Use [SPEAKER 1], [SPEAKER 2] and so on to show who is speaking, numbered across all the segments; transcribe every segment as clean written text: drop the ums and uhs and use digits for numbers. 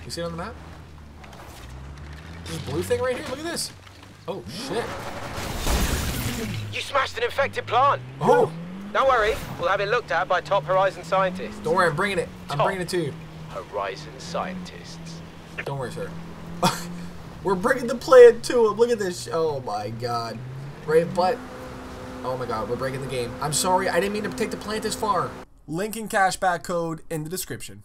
[SPEAKER 1] You see it on the map? This blue thing right here? Look at this. Oh, shit.
[SPEAKER 2] You smashed an infected plant.
[SPEAKER 1] Oh.
[SPEAKER 2] Don't worry. We'll have it looked at by top Horizon scientists.
[SPEAKER 1] Don't worry, I'm bringing it. I'm bringing it to you.
[SPEAKER 2] Horizon scientists.
[SPEAKER 1] Don't worry, sir. We're bringing the plant to him. Look at this. Oh, my God. Right, but... Oh, my God. We're breaking the game. I'm sorry. I didn't mean to take the plant this far. Link and cashback code in the description.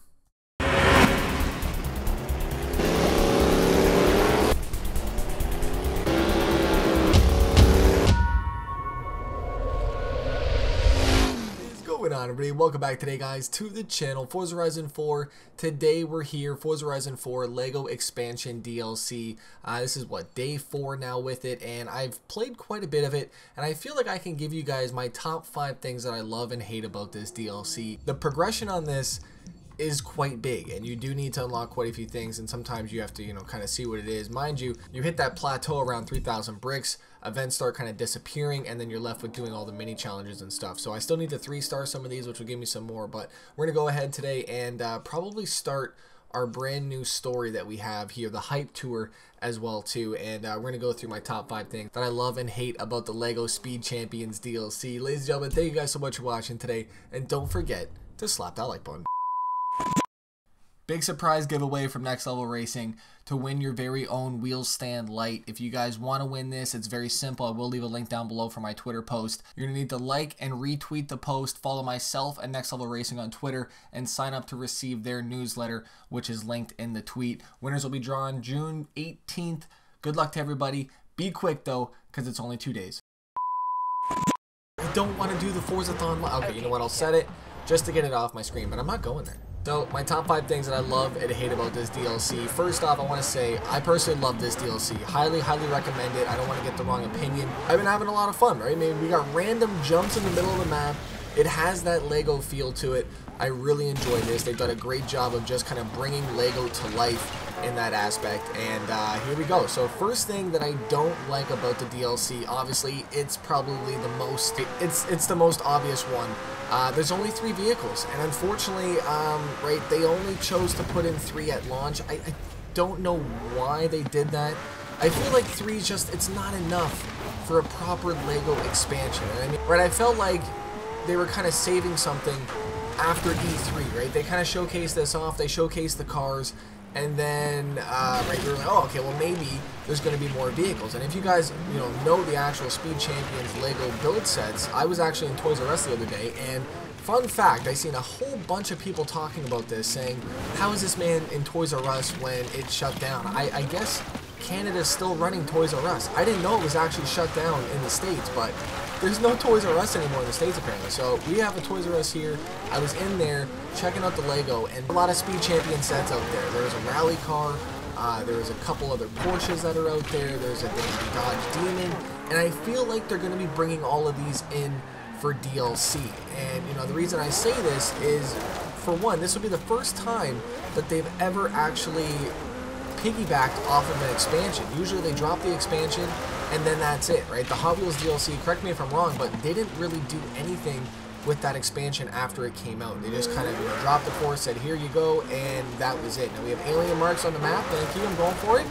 [SPEAKER 1] On everybody, welcome back today guys to the channel. Forza Horizon 4. Today we're here, Forza Horizon 4 Lego expansion DLC. This is what, day 4 now with it, and I've played quite a bit of it, and I feel like I can give you guys my top 5 things that I love and hate about this DLC. The progression on this is quite big, and you do need to unlock quite a few things, and sometimes you have to, you know, kind of see what it is. Mind you, you hit that plateau around 3,000 bricks, events start kind of disappearing, and then you're left with doing all the mini challenges and stuff. So I still need to 3-star some of these, which will give me some more, but we're gonna go ahead today and probably start our brand new story that we have here, the hype tour as well too, and we're gonna go through my top 5 things that I love and hate about the Lego Speed Champions DLC. Ladies and gentlemen, thank you guys so much for watching today, and don't forget to slap that like button. Big surprise giveaway from NextLevelRacing to win your very own wheel stand light. If you guys want to win this, it's very simple. I will leave a link down below for my Twitter post. You're going to need to like and retweet the post, follow myself and NextLevelRacing on Twitter, and sign up to receive their newsletter, which is linked in the tweet. Winners will be drawn June 18th. Good luck to everybody. Be quick though, because it's only 2 days. I don't want to do the Forza-thon. Okay, you know what? I'll set it just to get it off my screen, but I'm not going there. So, my top 5 things that I love and hate about this DLC. First off, I want to say, I personally love this DLC. Highly, highly recommend it. I don't want to get the wrong opinion. I've been having a lot of fun, right? I mean, we got random jumps in the middle of the map. It has that Lego feel to it. I really enjoy this. They've done a great job of just kind of bringing Lego to life in that aspect, and here we go. So first thing that I don't like about the DLC, obviously it's probably the most, it's the most obvious one. There's only 3 vehicles, and unfortunately, right, they only chose to put in 3 at launch. I don't know why they did that. I feel like 3 is just, it's not enough for a proper Lego expansion. And I mean, right, I felt like they were kind of saving something after E3, right? They kind of showcased this off, they showcased the cars, and then, right, we were like, oh, okay, well, maybe there's going to be more vehicles. And if you guys, you know the actual Speed Champions Lego build sets, I was actually in Toys R Us the other day, and fun fact, I seen a whole bunch of people talking about this, saying, how is this man in Toys R Us when it shut down? I guess Canada's still running Toys R Us. I didn't know it was actually shut down in the States, but there's no Toys R Us anymore in the States apparently. So we have a Toys R Us here. I was in there checking out the Lego, and a lot of Speed Champion sets out there. There's a rally car, there's a couple other Porsches that are out there, there's a Dodge Demon, and I feel like they're going to be bringing all of these in for DLC. And you know, the reason I say this is, for one, this will be the first time that they've ever actually piggybacked off of an expansion. Usually they drop the expansion and then that's it, right? The Hot Wheels DLC, correct me if I'm wrong, but they didn't really do anything with that expansion after it came out. They just kind of, you know, dropped it for us, said here you go, and that was it. Now we have alien marks on the map. Thank you, I'm going for it.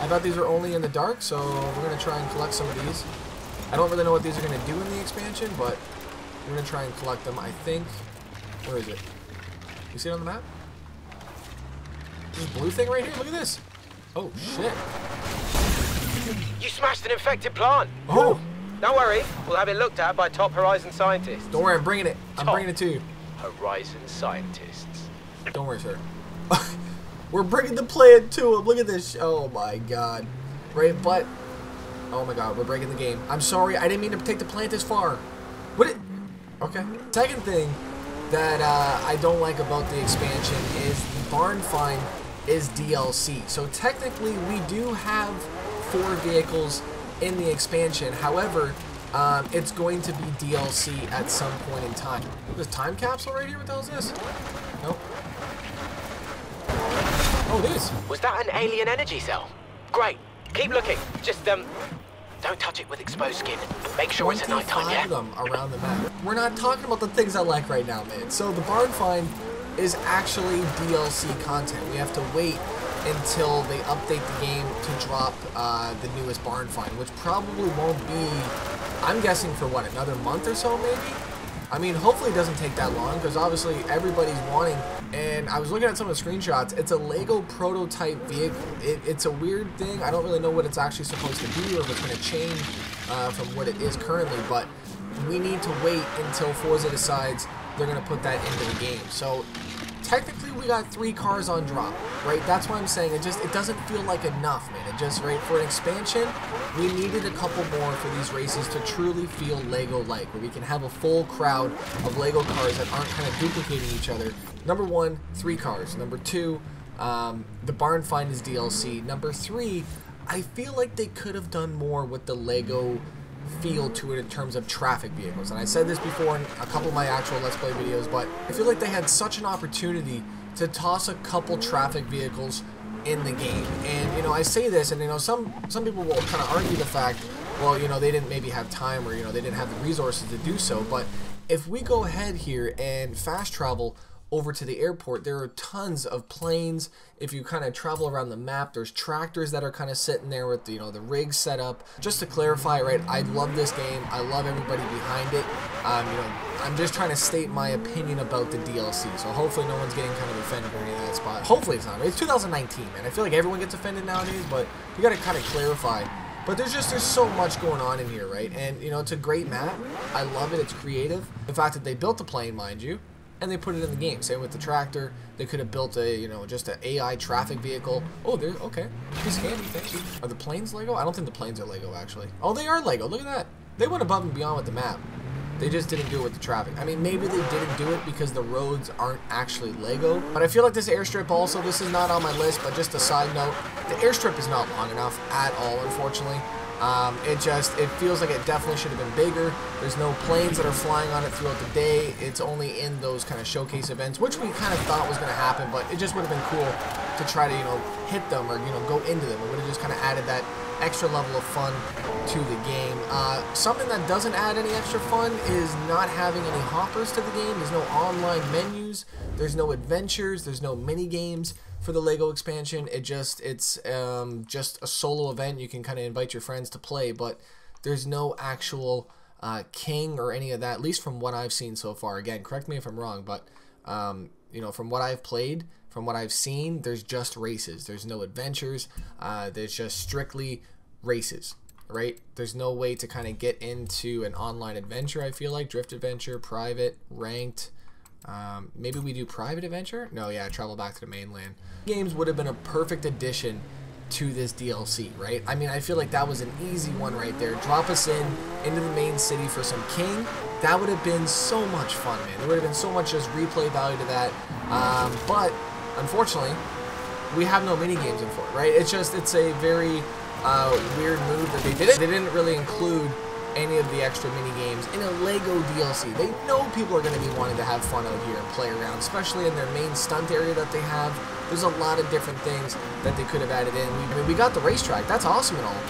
[SPEAKER 1] I thought these were only in the dark, so we're going to try and collect some of these. I don't really know what these are going to do in the expansion, but we're going to try and collect them. I think, where is it? You see it on the map? This blue thing right here? Look at this. Oh, shit.
[SPEAKER 2] You smashed an infected plant.
[SPEAKER 1] Oh.
[SPEAKER 2] Don't worry. We'll have it looked at by top Horizon scientists.
[SPEAKER 1] Don't worry, I'm bringing it. I'm bringing it to you.
[SPEAKER 2] Horizon scientists.
[SPEAKER 1] Don't worry, sir. We're bringing the plant to him. Look at this. Oh, my God. Right, but... Oh, my God. We're breaking the game. I'm sorry. I didn't mean to take the plant this far. What it... Okay. Second thing that I don't like about the expansion is the barn find is DLC. So technically we do have 4 vehicles in the expansion. However, it's going to be DLC at some point in time. There's a time capsule right here. What the hell is this? Nope. Oh, it is.
[SPEAKER 2] Was that an alien energy cell? Great. Keep looking. Just don't touch it with exposed skin. Make sure it's at night time, yeah?
[SPEAKER 1] Of them around the map. We're not talking about the things I like right now, man. So the barn find is actually DLC content. We have to wait until they update the game to drop the newest barn find, which probably won't be, I'm guessing, for what, another month or so maybe? I mean, hopefully it doesn't take that long, because obviously everybody's wanting, and I was looking at some of the screenshots, it's a Lego prototype vehicle. It's a weird thing. I don't really know what it's actually supposed to be, or if it's going to change from what it is currently, but we need to wait until Forza decides they're going to put that into the game. So technically we got 3 cars on drop, right? That's why I'm saying it doesn't feel like enough, man. It just, right, for an expansion, we needed a couple more for these races to truly feel Lego-like, where we can have a full crowd of Lego cars that aren't kind of duplicating each other. Number 1, 3 cars. Number 2, the barn find is DLC. Number 3, I feel like they could have done more with the Lego feel to it in terms of traffic vehicles. And I said this before in a couple of my actual Let's Play videos, but I feel like they had such an opportunity to toss a couple traffic vehicles in the game. And, you know, I say this, and, you know, some people will kind of argue the fact, well, you know, they didn't maybe have time, or, you know, they didn't have the resources to do so. But if we go ahead here and fast travel over to the airport, there are tons of planes. If you kind of travel around the map, there's tractors that are kind of sitting there with, you know, the rigs set up. Just to clarify, right, I love this game. I love everybody behind it. You know, I'm just trying to state my opinion about the DLC, so hopefully no one's getting kind of offended or any of that spot. Hopefully it's not. It's 2019, man. I feel like everyone gets offended nowadays, but you got to kind of clarify. But there's so much going on in here, right? And, you know, it's a great map. I love it. It's creative. The fact that they built the plane, mind you, and they put it in the game. Same with the tractor. They could have built a, you know, just an AI traffic vehicle. Oh, there's, okay. Piece of candy, thank you. Are the planes Lego? I don't think the planes are Lego, actually. Oh, they are Lego. Look at that. They went above and beyond with the map. They just didn't do it with the traffic. I mean, maybe they didn't do it because the roads aren't actually Lego. But I feel like this airstrip also, this is not on my list, but just a side note, the airstrip is not long enough at all, unfortunately. It feels like it definitely should have been bigger. There's no planes that are flying on it throughout the day. It's only in those kind of showcase events, which we kind of thought was going to happen, but it just would have been cool to try to, you know, hit them or, you know, go into them. It would have just kind of added that extra level of fun to the game. Something that doesn't add any extra fun is not having any hoppers to the game. There's no online menus. There's no adventures. There's no mini games for the Lego expansion. It's just a solo event. You can kind of invite your friends to play, but there's no actual king or any of that, at least from what I've seen so far. Again, correct me if I'm wrong, but you know, from what I've played, from what I've seen, there's just races. There's no adventures. There's just strictly races, right? There's no way to kind of get into an online adventure, I feel like. Drift adventure, private, ranked. Maybe we do private adventure? No, yeah, travel back to the mainland. Games would have been a perfect addition to this DLC, right? I mean, I feel like that was an easy one right there. Drop us into the main city for some king. That would have been so much fun, man. There would have been so much just replay value to that. But unfortunately, we have no mini games in for it, right? It's a very weird move that they did it. They didn't really include any of the extra mini games in a Lego DLC. They know people are going to be wanting to have fun out here and play around, especially in their main stunt area that they have. There's a lot of different things that they could have added in. I mean, we got the racetrack. That's awesome and all.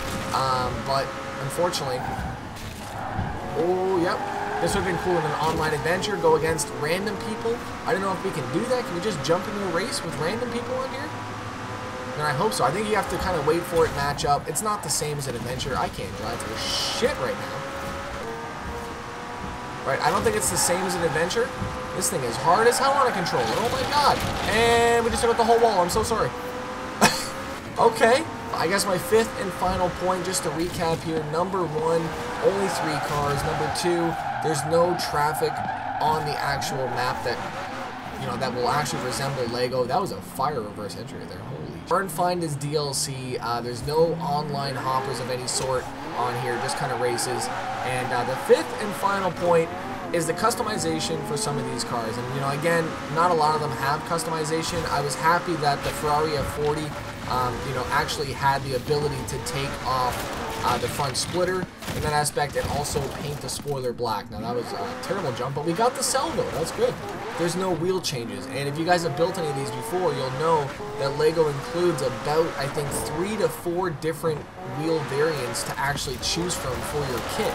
[SPEAKER 1] But unfortunately, oh, yep. This would have been cool in an online adventure, go against random people. I don't know if we can do that. Can we just jump into a race with random people on here? And I hope so. I think you have to kind of wait for it, match up. It's not the same as an adventure. I can't drive for shit right now. Right, I don't think it's the same as an adventure. This thing is hard as hell on a controller. Oh my god. And we just took out the whole wall. I'm so sorry. Okay. I guess my fifth and final point, just to recap here. Number 1, only 3 cars. Number 2, there's no traffic on the actual map that, you know, that will actually resemble Lego. That was a fire reverse entry there. Holy. Barn Find is DLC. There's no online hoppers of any sort on here, just kind of races. And the fifth and final point is the customization for some of these cars. And, you know, again, not a lot of them have customization. I was happy that the Ferrari F40, you know, actually had the ability to take off the front splitter in that aspect and also paint the spoiler black. Now, that was a terrible jump, but we got the salvo. That's good. There's no wheel changes, and if you guys have built any of these before, you'll know that Lego includes about, I think, 3 to 4 different wheel variants to actually choose from for your kit.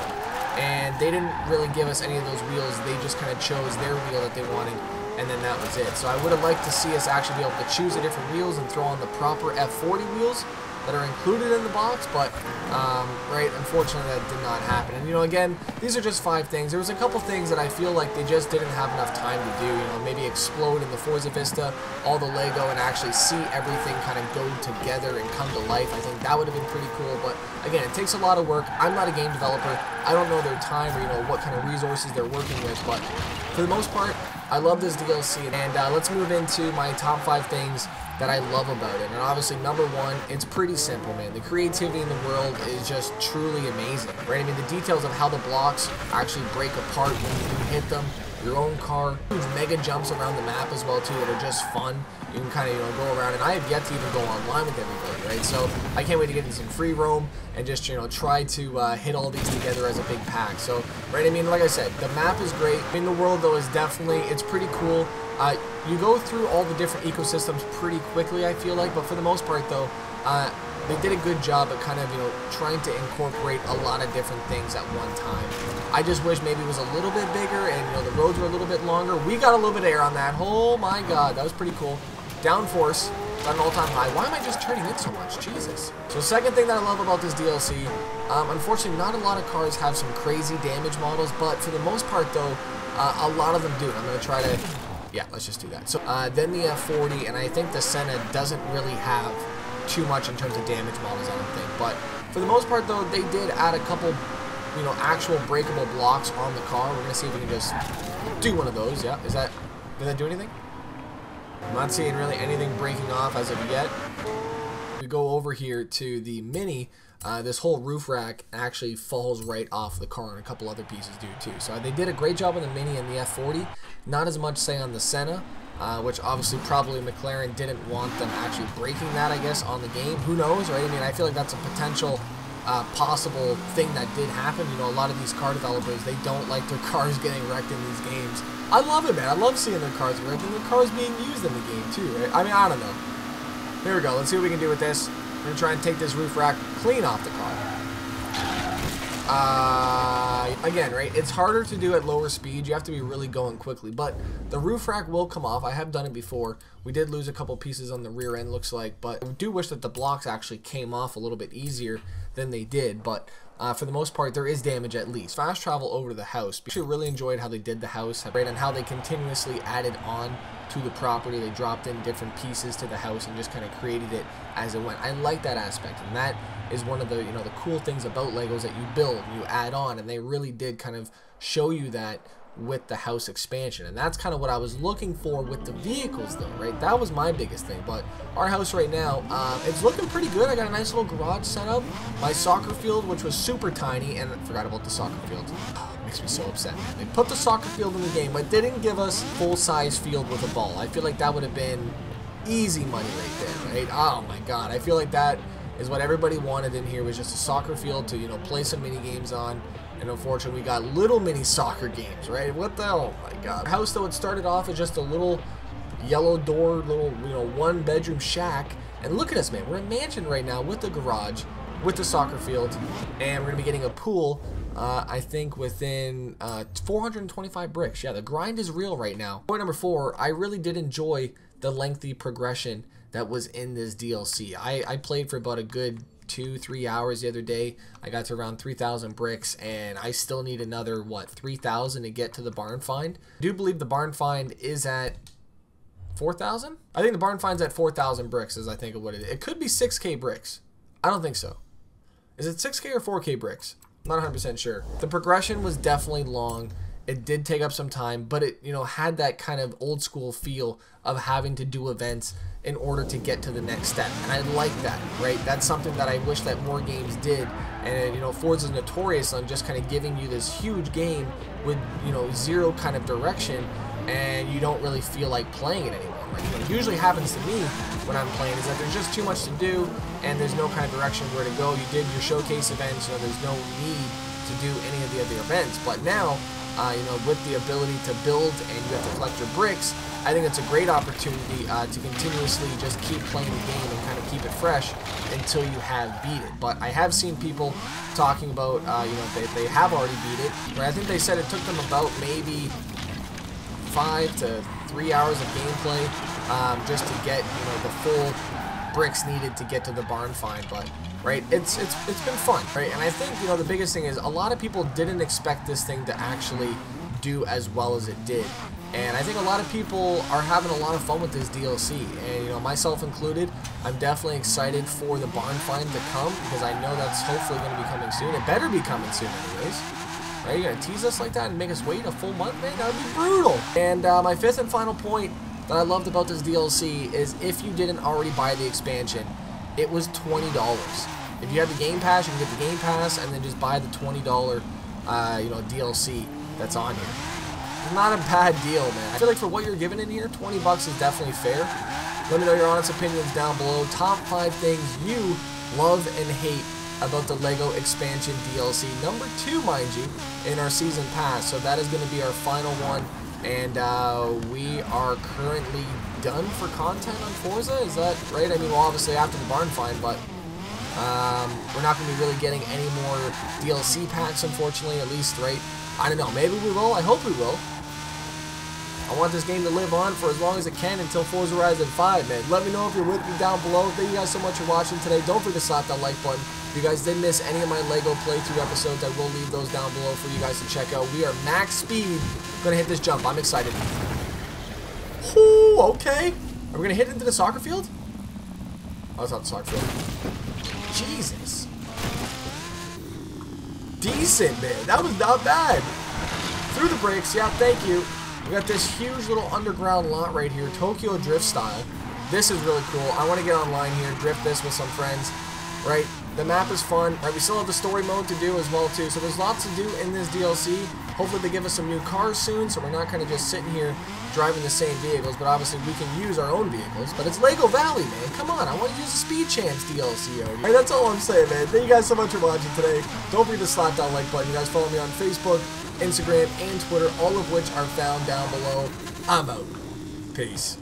[SPEAKER 1] And they didn't really give us any of those wheels. They just kind of chose their wheel that they wanted, and then that was it. So I would have liked to see us actually be able to choose the different wheels and throw on the proper F40 wheels that are included in the box, but right, unfortunately that did not happen. And you know, again, these are just 5 things. There was a couple things that I feel like they just didn't have enough time to do. You know, maybe explode in the Forza Vista all the Lego and actually see everything kind of go together and come to life. I think that would have been pretty cool, but again, it takes a lot of work. I'm not a game developer. I don't know their time or, you know, what kind of resources they're working with, but for the most part, I love this DLC. And let's move into my top 5 things that I love about it. And obviously, number 1, it's pretty simple, man. The creativity in the world is just truly amazing, right? I mean, the details of how the blocks actually break apart when you hit them, your own car, huge mega jumps around the map as well too that are just fun. You can kind of, you know, go around, and I have yet to even go online with everybody, right? So I can't wait to get in some free roam and just, you know, try to hit all these together as a big pack. So, right, I mean, like I said, the map is great. I mean, the world though is definitely, it's pretty cool. You go through all the different ecosystems pretty quickly, I feel like, but for the most part though, they did a good job at kind of, you know, trying to incorporate a lot of different things at one time. I just wish maybe it was a little bit bigger and, you know, the roads were a little bit longer. We got a little bit of air on that. Oh my god, that was pretty cool. Downforce at an all-time high. Why am I just turning in so much? Jesus. So second thing that I love about this DLC, unfortunately not a lot of cars have some crazy damage models, but for the most part though, a lot of them do. I'm going to try to, yeah, let's just do that. So then the F40, and I think the Senna doesn't really have too much in terms of damage models, I don't think. But for the most part though, they did add a couple, you know, actual breakable blocks on the car. We're going to see if we can just do one of those. Yeah, did that do anything? I'm not seeing really anything breaking off as of yet. We go over here to the Mini. This whole roof rack actually falls right off the car, and a couple other pieces do too. So they did a great job on the Mini and the F40. Not as much, say, on the Senna, which obviously probably McLaren didn't want them actually breaking that, I guess, on the game. Who knows, right? I mean, I feel like that's a potential possible thing that did happen. You know, a lot of these car developers, they don't like their cars getting wrecked in these games. I love it, man. I love seeing their cars wrecked and their cars being used in the game too, right? I mean, I don't know. Here we go. Let's see what we can do with this. We're going to try and take this roof rack clean off the car. Again, right, it's harder to do at lower speed. You have to be really going quickly, but the roof rack will come off. I have done it before. We did lose a couple pieces on the rear end, looks like, but I do wish that the blocks actually came off a little bit easier than they did, but for the most part, there is damage at least. Fast travel over to the house. I actually really enjoyed how they did the house, right, and how they continuously added on to the property. They dropped in different pieces to the house and just kind of created it as it went. I like that aspect, and that is one of the, you know, the cool things about Legos that you build, you add on, and they really did kind of show you that with the house expansion. And that's kind of what I was looking for with the vehicles though, right? That was my biggest thing. But our house right now, it's looking pretty good. I got a nice little garage set up. My soccer field, which was super tiny, and I forgot about the soccer field. Oh, it makes me so upset, man. They put the soccer field in the game, but didn't give us full-size field with a ball. I feel like that would have been easy money right there, right? Oh my god, I feel like that is what everybody wanted in here, was just a soccer field to, you know, play some mini games on. And unfortunately, we got little mini soccer games, right? What the hell? Oh my god. Our house, though, it started off as just a little yellow door, little, you know, 1-bedroom shack. And look at us, man. We're a mansion right now with the garage, with the soccer field, and we're gonna be getting a pool. I think within 425 bricks. Yeah, the grind is real right now. Point number 4, I really did enjoy the lengthy progression that was in this DLC. I played for about a good 2-3 hours the other day. I got to around 3,000 bricks, and I still need another, what, 3,000 to get to the barn find. I do believe the barn find is at 4,000? I think the barn find's at 4,000 bricks, is I think of what it is. It could be 6K bricks. I don't think so. Is it 6K or 4K bricks? I'm not 100% sure. The progression was definitely long. It did take up some time, but it, you know, had that kind of old school feel of having to do events in order to get to the next step, and I like that, right? That's something that I wish that more games did. And, you know, Forza's notorious on just kind of giving you this huge game with, you know, zero kind of direction, and you don't really feel like playing it anymore. Like, what usually happens to me when I'm playing is that there's just too much to do, and there's no kind of direction where to go. You did your showcase events, so there's no need to do any of the other events. But now, you know, with the ability to build and you have to collect your bricks, I think it's a great opportunity to continuously just keep playing the game and kind of keep it fresh until you have beat it. But I have seen people talking about, you know, they have already beat it. Right? I think they said it took them about maybe 5 to 3 hours of gameplay just to get, you know, the full bricks needed to get to the barn find. But right, it's been fun, right? And I think, you know, the biggest thing is a lot of people didn't expect this thing to actually do as well as it did. And I think a lot of people are having a lot of fun with this DLC, and, you know, myself included. I'm definitely excited for the barn find to come, because I know that's hopefully going to be coming soon. It better be coming soon anyways. Right, you're going to tease us like that and make us wait a full month, man? That would be brutal. And my fifth and final point that I loved about this DLC is if you didn't already buy the expansion, it was $20. If you have the Game Pass, you can get the Game Pass and then just buy the $20 you know, DLC that's on here. Not a bad deal, man. I feel like for what you're giving in here, 20 bucks is definitely fair. Let me know your honest opinions down below. Top 5 things you love and hate about the LEGO expansion DLC. Number 2, mind you, in our season pass. So that is going to be our final one. And we are currently done for content on Forza. Is that right? I mean, well, obviously after the barn find, but we're not going to be really getting any more DLC packs, unfortunately, at least, right? I don't know. Maybe we will. I hope we will. I want this game to live on for as long as it can until Forza Horizon 5, man. Let me know if you're with me down below. Thank you guys so much for watching today. Don't forget to slap that like button. If you guys did miss any of my LEGO playthrough episodes, I will leave those down below for you guys to check out. We are max speed. Gonna hit this jump. I'm excited. Ooh, okay. Are we gonna hit into the soccer field? Oh, it's not the soccer field. Jesus. Decent, man. That was not bad. Through the brakes. Yeah, thank you. We got this huge little underground lot right here, Tokyo Drift style. This is really cool. I want to get online here, drift this with some friends, right? The map is fun, right? We still have the story mode to do as well, too. So there's lots to do in this DLC. Hopefully they give us some new cars soon, so we're not kind of just sitting here driving the same vehicles, but obviously we can use our own vehicles. But it's Lego Valley, man. Come on, I want to use the Speed Champs DLC over here. Right, that's all I'm saying, man. Thank you guys so much for watching today. Don't forget to slap that like button. You guys follow me on Facebook, Instagram, and Twitter, all of which are found down below. I'm out. Peace.